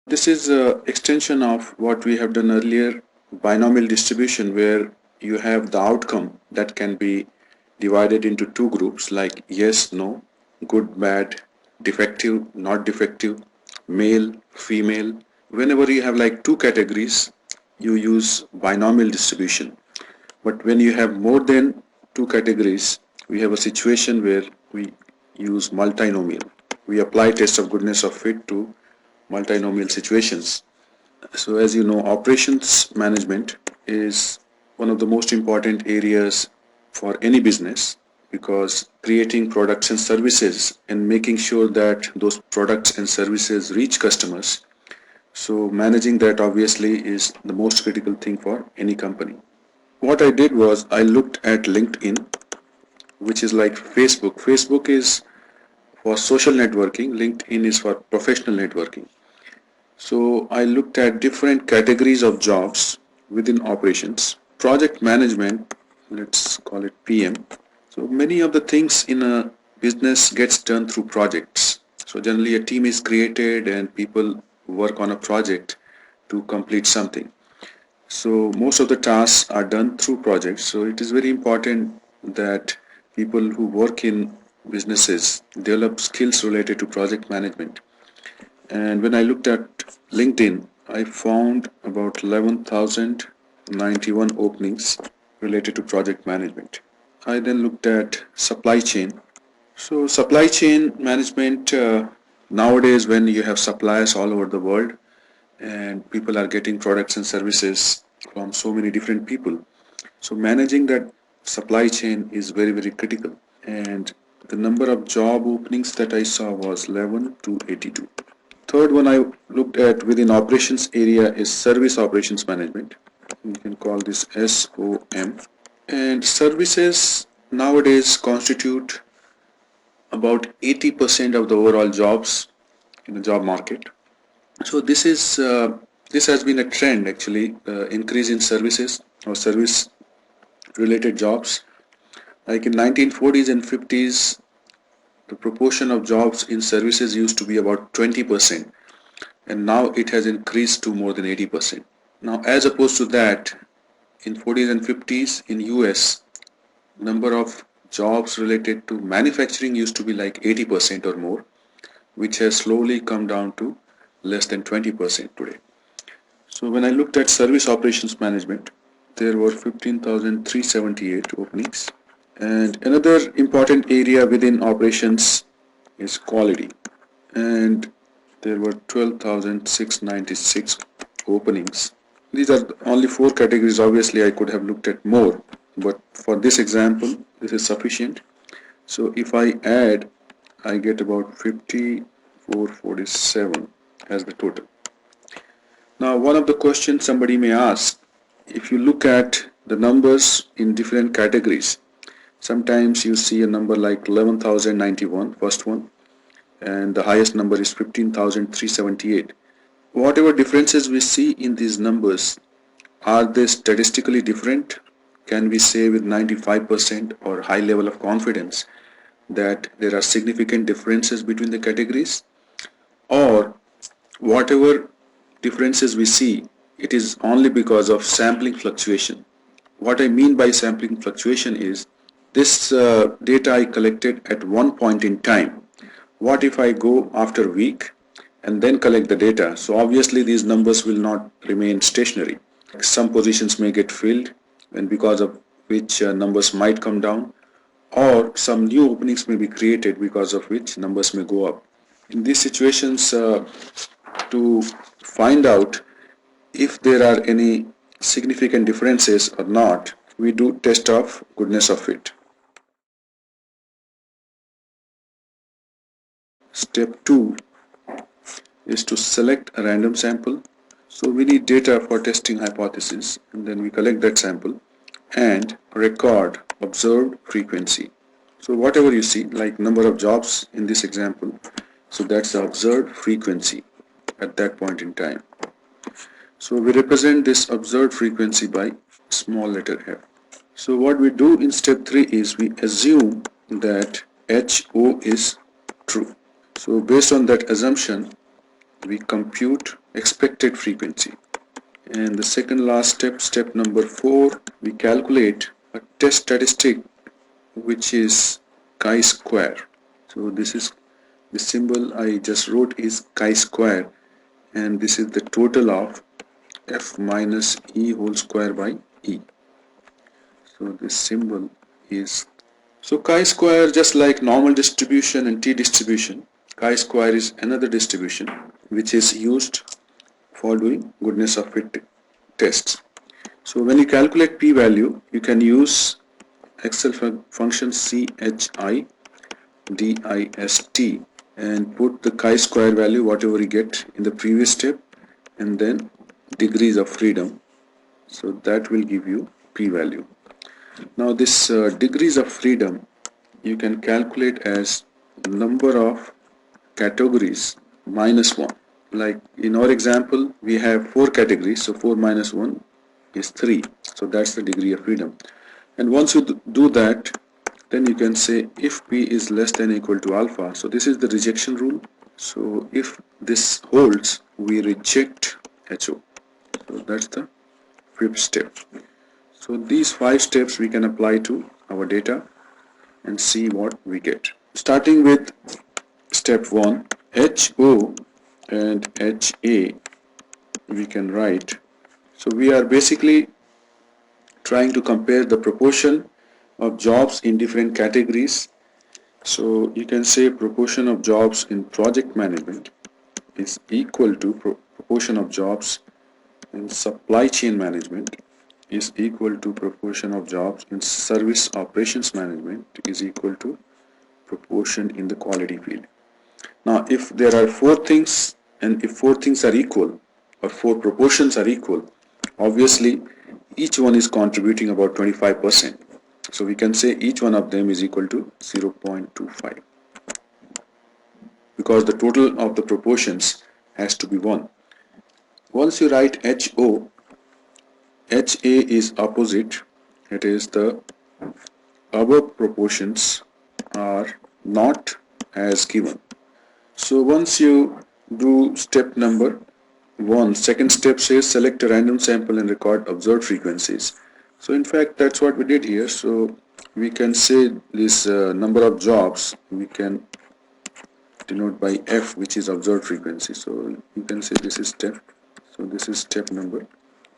This is an extension of what we have done earlier, binomial distribution, where you have the outcome that can be divided into two groups like yes, no, good, bad, defective, not defective, male, female. Whenever you have like two categories, you use binomial distribution. But when you have more than two categories, we have a situation where we use multinomial. We apply test of goodness of fit to multinomial situations. So as you know, operations management is one of the most important areas for any business, because creating products and services and making sure that those products and services reach customers. So managing that obviously is the most critical thing for any company. What I did was I looked at LinkedIn, which is like Facebook. Facebook is for social networking, LinkedIn is for professional networking. So I looked at different categories of jobs within operations. Project management, let's call it PM. So many of the things in a business gets done through projects. So generally a team is created and people work on a project to complete something. So most of the tasks are done through projects. So it is very important that people who work in businesses develop skills related to project management. And when I looked at LinkedIn, I found about 11,091 openings related to project management. I then looked at supply chain. So supply chain management, nowadays when you have suppliers all over the world and people are getting products and services from so many different people. So managing that supply chain is very, very critical. And the number of job openings that I saw was 11 to 82. Third one I looked at within operations area is service operations management. You can call this SOM. And services nowadays constitute about 80% of the overall jobs in the job market. So this has been a trend actually, increase in services or service related jobs. Like in 1940s and 50s, the proportion of jobs in services used to be about 20%, and now it has increased to more than 80%. Now as opposed to that, in 40s and 50s in US, number of jobs related to manufacturing used to be like 80% or more, which has slowly come down to less than 20% today. So when I looked at service operations management, there were 15,378 openings. And another important area within operations is quality. And there were 12,696 openings. These are only four categories. Obviously, I could have looked at more, but for this example, this is sufficient. So if I add, I get about 5447 as the total. Now, one of the questions somebody may ask, if you look at the numbers in different categories, sometimes you see a number like 11,091, first one, and the highest number is 15,378. Whatever differences we see in these numbers, are they statistically different? Can we say with 95% or high level of confidence that there are significant differences between the categories? Or whatever differences we see, it is only because of sampling fluctuation. What I mean by sampling fluctuation is this data I collected at one point in time. What if I go after a week and then collect the data? So obviously these numbers will not remain stationary. Some positions may get filled, and because of which numbers might come down, or some new openings may be created because of which numbers may go up. In these situations, to find out if there are any significant differences or not, we do test of goodness of fit. Step 2 is to select a random sample. So we need data for testing hypothesis, and then we collect that sample and record observed frequency. So whatever you see, like number of jobs in this example, so that's the observed frequency at that point in time. So we represent this observed frequency by small letter f. So what we do in step 3 is we assume that HO is true. So based on that assumption, we compute expected frequency. And the second last step, step number 4, we calculate a test statistic which is chi-square. So this is the symbol I just wrote is chi-square, and this is the total of f minus e whole square by e. So this symbol is, so chi-square, just like normal distribution and t-distribution, chi-square is another distribution which is used for doing goodness of fit tests. So when you calculate p-value, you can use Excel function chi dist and put the chi-square value whatever you get in the previous step and then degrees of freedom. So that will give you p-value. Now this degrees of freedom you can calculate as number of categories minus 1. Like in our example we have 4 categories, so 4 minus 1 is 3, so that's the degree of freedom. And once you do that, then you can say if p is less than or equal to alpha, so this is the rejection rule. So if this holds, we reject HO. So that's the 5th step. So these 5 steps we can apply to our data and see what we get. Starting with step 1, HO and HA we can write. So we are basically trying to compare the proportion of jobs in different categories. So you can say proportion of jobs in project management is equal to proportion of jobs in supply chain management is equal to proportion of jobs in service operations management is equal to proportion in the quality field. Now if there are 4 things and if 4 things are equal or 4 proportions are equal, obviously each one is contributing about 25%. So we can say each one of them is equal to 0.25 because the total of the proportions has to be 1. Once you write HO, HA is opposite, it is the above proportions are not as given. So once you do step number 1, second step says select a random sample and record observed frequencies. So in fact that's what we did here. So we can say this number of jobs we can denote by F, which is observed frequency. So you can say this is step. So this is step number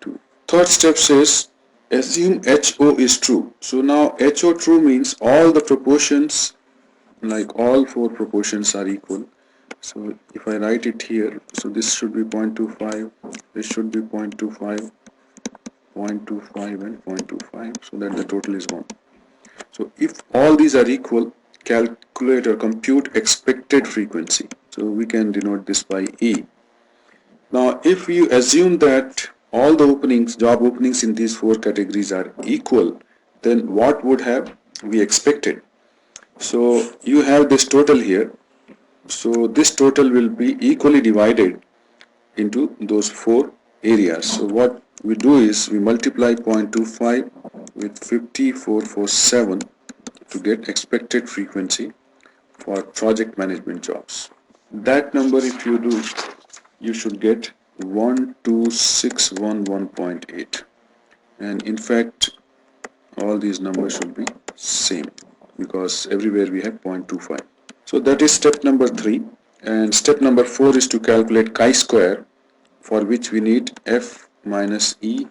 2. Third step says assume HO is true. So now HO true means all the proportions, like all 4 proportions are equal. So if I write it here, so this should be 0.25, this should be 0.25, 0.25 and 0.25, so that the total is 1. So if all these are equal, calculate or compute expected frequency. So we can denote this by E. Now if you assume that all the openings, job openings in these 4 categories are equal, then what would have we expected? So you have this total here. So this total will be equally divided into those 4 areas. So what we do is we multiply 0.25 with 5447 to get expected frequency for project management jobs. That number if you do, you should get 12611.8, and in fact all these numbers should be same because everywhere we have 0.25. So that is step number 3, and step number 4 is to calculate chi-square, for which we need F minus E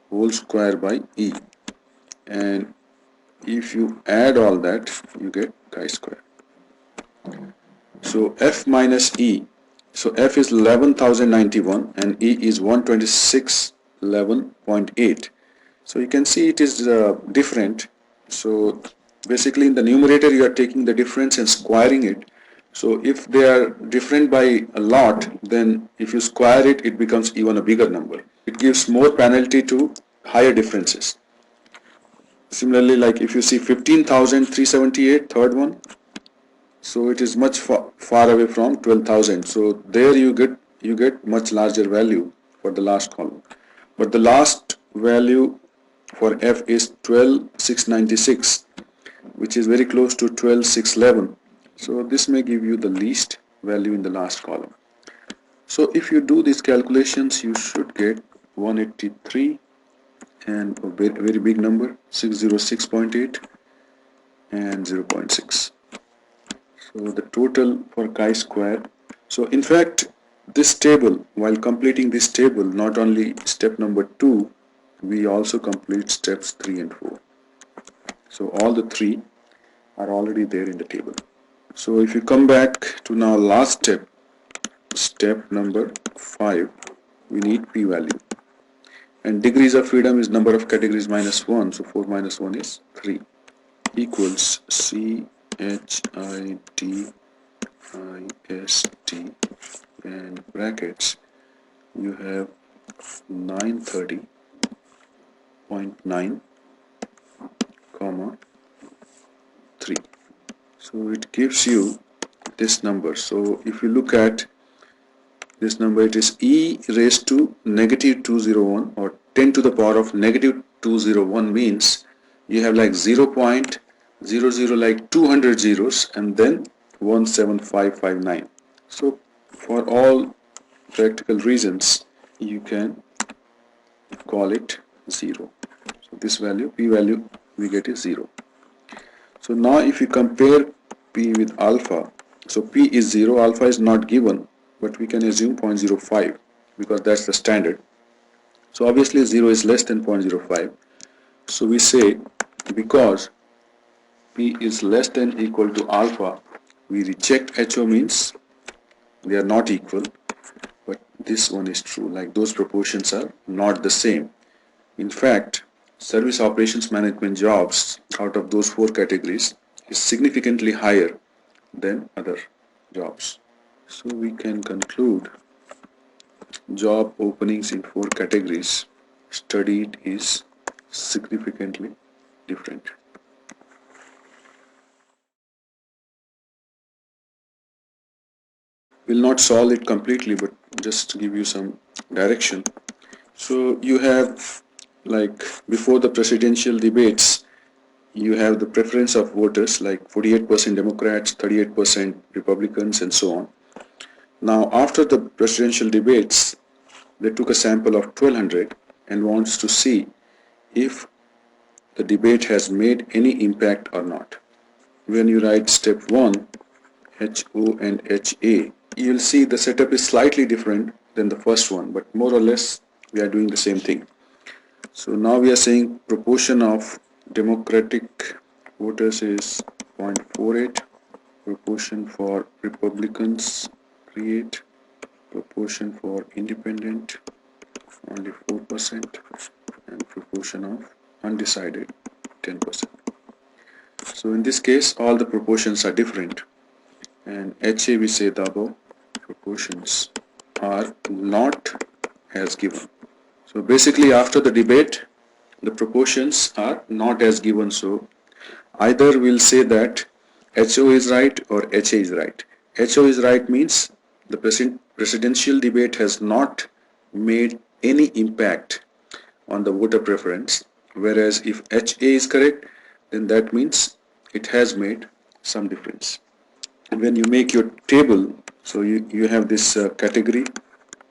whole square by E, and if you add all that you get chi-square. So F minus E, so F is 11,091 and E is 12611.8. So you can see it is different. So basically in the numerator you are taking the difference and squaring it. So if they are different by a lot, then if you square it, it becomes even a bigger number. It gives more penalty to higher differences. Similarly, like if you see 15,378, third one, so it is much far away from 12,000. So there you get much larger value for the last column. But the last value for F is 12,696, which is very close to 12,611. So this may give you the least value in the last column. So if you do these calculations, you should get 183 and a very, very big number, 606.8 and 0.6. So the total for chi-square. So in fact, this table, while completing this table, not only step number 2, we also complete steps 3 and 4. So all the 3 are already there in the table. So if you come back to now last step, step number 5, we need p-value. And degrees of freedom is number of categories minus 1, so 4 minus 1 is 3, equals CHIDIST and brackets, you have 930.9 comma 3. So it gives you this number. So if you look at this number, it is e raised to negative 201, or 10 to the power of negative 201 means you have like 0.00, like 200 zeros, and then 17559. So for all practical reasons, you can call it 0. So this value, p value, we get is 0. So now if you compare p with alpha, so p is 0, alpha is not given, but we can assume 0.05 because that's the standard. So obviously 0 is less than 0.05. So we say because p is less than equal to alpha, we reject HO, means they are not equal, but this one is true, like those proportions are not the same. In fact, service operations management jobs out of those 4 categories is significantly higher than other jobs. So we can conclude job openings in 4 categories studied is significantly different. We'll not solve it completely, but just to give you some direction. So you have, like before the presidential debates, you have the preference of voters, like 48% Democrats, 38% Republicans, and so on. Now after the presidential debates, they took a sample of 1200 and wants to see if the debate has made any impact or not. When you write step 1, HO and HA, you'll see the setup is slightly different than the first one, but more or less we are doing the same thing. So now we are saying proportion of Democratic voters is 0.48, proportion for Republicans 3.8, proportion for Independent only 4%, and proportion of undecided 10%. So in this case all the proportions are different, and HA, we say the above proportions are not as given. So basically after the debate the proportions are not as given, so either we'll say that HO is right or HA is right. HO is right means the presidential debate has not made any impact on the voter preference, whereas if HA is correct, then that means it has made some difference. And when you make your table, so you have this category,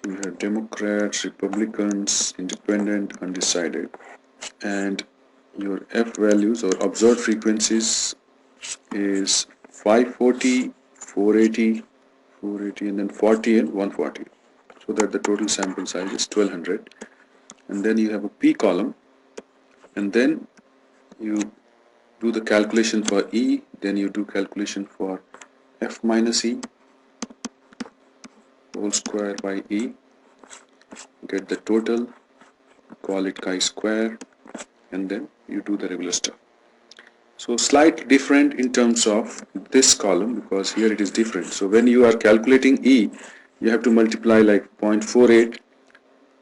you have Democrats, Republicans, Independent, Undecided, and your F values or observed frequencies is 540, 480, 480, and then 40 and 140, so that the total sample size is 1200. And then you have a P column, and then you do the calculation for E, then you do calculation for F minus E whole square by E, get the total, call it chi-square, and then you do the regular stuff. So slightly different in terms of this column because here it is different. So when you are calculating E, you have to multiply like 0.48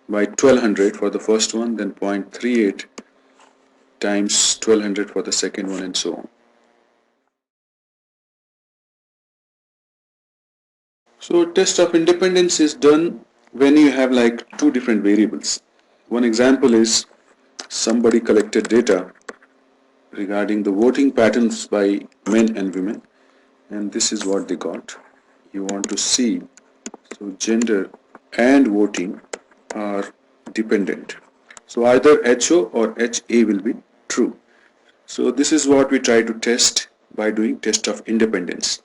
by 1200 for the first one, then 0.38 times 1200 for the second one, and so on. So test of independence is done when you have like 2 different variables. One example is somebody collected data regarding the voting patterns by men and women, and this is what they got. You want to see, so gender and voting are dependent. So either HO or HA will be true. So this is what we try to test by doing test of independence.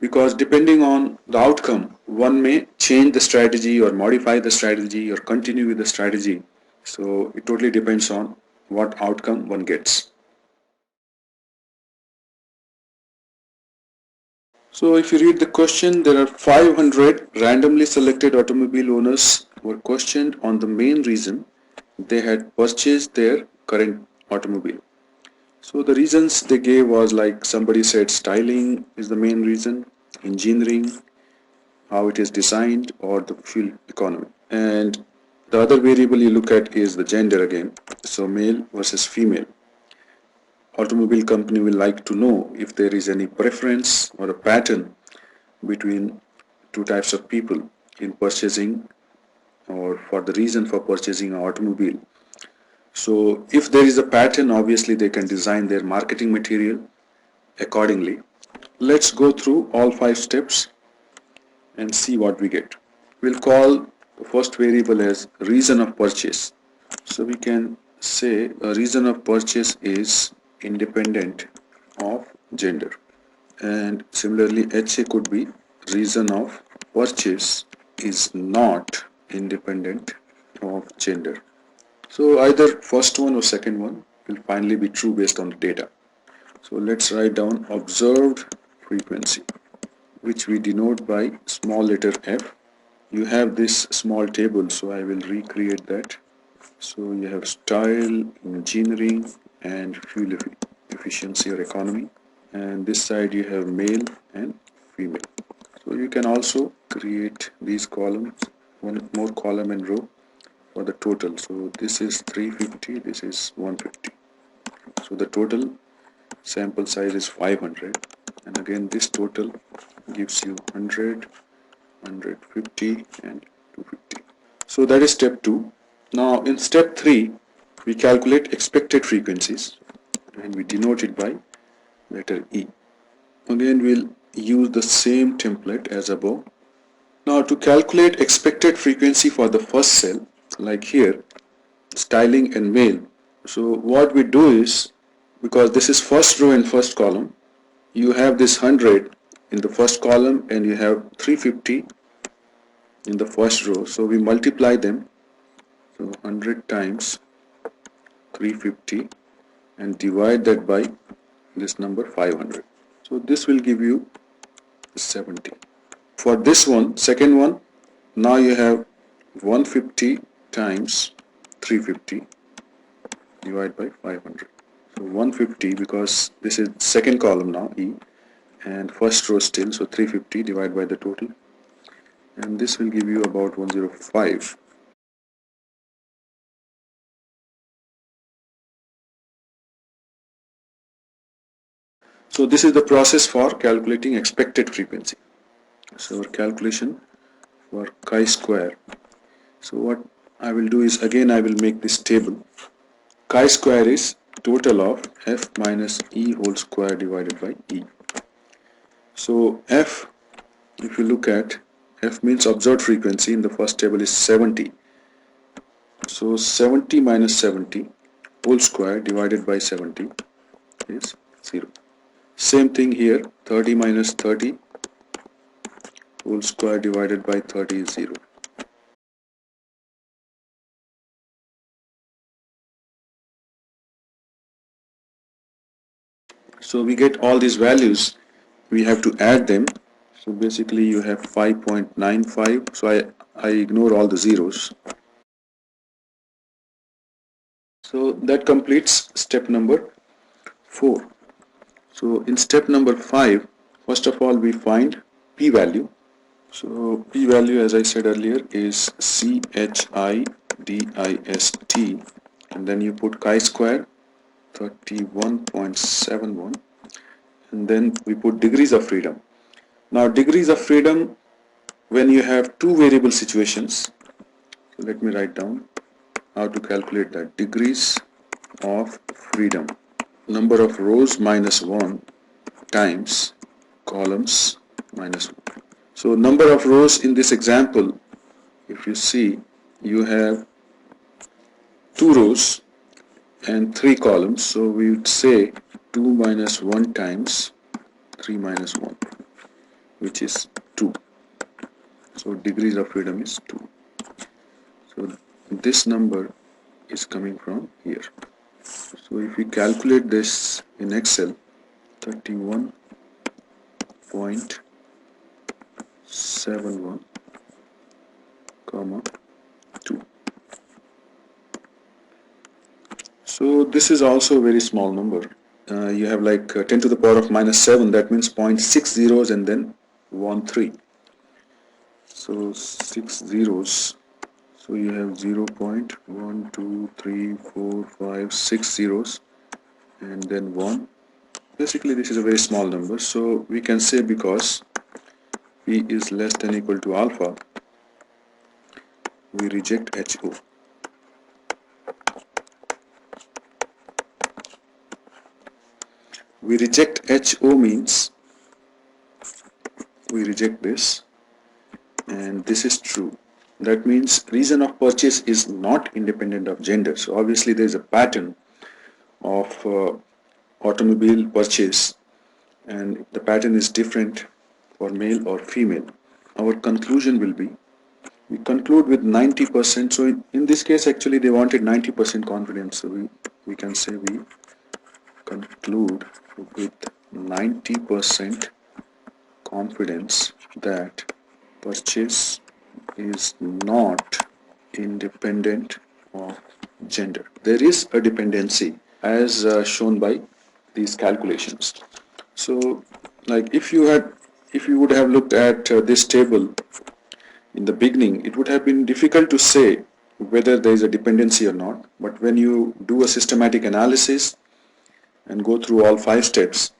Because depending on the outcome, one may change the strategy or modify the strategy or continue with the strategy. So it totally depends on what outcome one gets. So if you read the question, there are 500 randomly selected automobile owners were questioned on the main reason they had purchased their current automobile. So the reasons they gave was like somebody said styling is the main reason, engineering, how it is designed, or the fuel economy. And the other variable you look at is the gender again. So male versus female. Automobile company will like to know if there is any preference or a pattern between two types of people in purchasing or for the reason for purchasing an automobile. So if there is a pattern, obviously they can design their marketing material accordingly. Let's go through all 5 steps and see what we get. We'll call the first variable as reason of purchase. So we can say a reason of purchase is independent of gender. And similarly, HA could be reason of purchase is not independent of gender. So either first one or second one will finally be true based on the data. So let's write down observed frequency, which we denote by small letter f. You have this small table, so I will recreate that. So you have style, engineering, and fuel efficiency or economy. And this side you have male and female. So you can also create these columns, one more column and row for the total. So this is 350, this is 150. So the total sample size is 500, and again this total gives you 100, 150 and 250. So that is step 2. Now in step 3 we calculate expected frequencies and we denote it by letter E. Again we'll use the same template as above. Now to calculate expected frequency for the first cell, like here, styling and male. So what we do is, because this is first row and first column, you have this 100 in the first column and you have 350 in the first row. So we multiply them. So 100 times 350 and divide that by this number 500. So this will give you 70. For this one, second one, now you have 150 times 350 divided by 500. So 150, because this is second column now, E, and first row still, so 350 divided by the total, and this will give you about 105. So this is the process for calculating expected frequency. So our calculation for chi-square. So what I will do is, again I will make this table. Chi-square is total of f minus e whole square divided by e. So f, if you look at, f means observed frequency in the first table is 70. So 70 minus 70 whole square divided by 70 is 0. Same thing here, 30 minus 30 whole square divided by 30 is 0. So we get all these values, we have to add them. So basically you have 5.95, so I ignore all the zeros. So that completes step number 4. So in step number 5, first of all we find p-value. So p-value, as I said earlier, is CHIDIST, and then you put chi-square 31.71, and then we put degrees of freedom. Now degrees of freedom, when you have two variable situations, so let me write down how to calculate that. Degrees of freedom, number of rows minus 1 times columns minus 1. So number of rows in this example, if you see, you have 2 rows and 3 columns, so we would say 2 minus 1 times 3 minus 1, which is 2. So degrees of freedom is 2. So this number is coming from here. So if we calculate this in Excel, 31.71 comma 2. So this is also a very small number. You have like 10 to the power of minus 7, that means 0.6 zeros and then 1 3. So 6 zeros. So you have 0.1 2 3 4 5 6 zeros and then 1. Basically this is a very small number, so we can say because P is less than or equal to alpha, we reject HO. We reject HO means we reject this, and this is true. That means reason of purchase is not independent of gender. So obviously there is a pattern of automobile purchase, and the pattern is different for male or female. Our conclusion will be, we conclude with 90%. So in this case actually they wanted 90% confidence, so we can say we conclude with 90% confidence that purchase is not independent of gender. There is a dependency as shown by these calculations. So like if you would have looked at this table in the beginning, it would have been difficult to say whether there is a dependency or not, but when you do a systematic analysis and go through all 5 steps,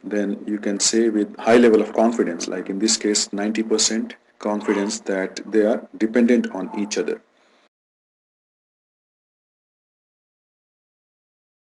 then you can say with high level of confidence, like in this case 90% confidence, that they are dependent on each other.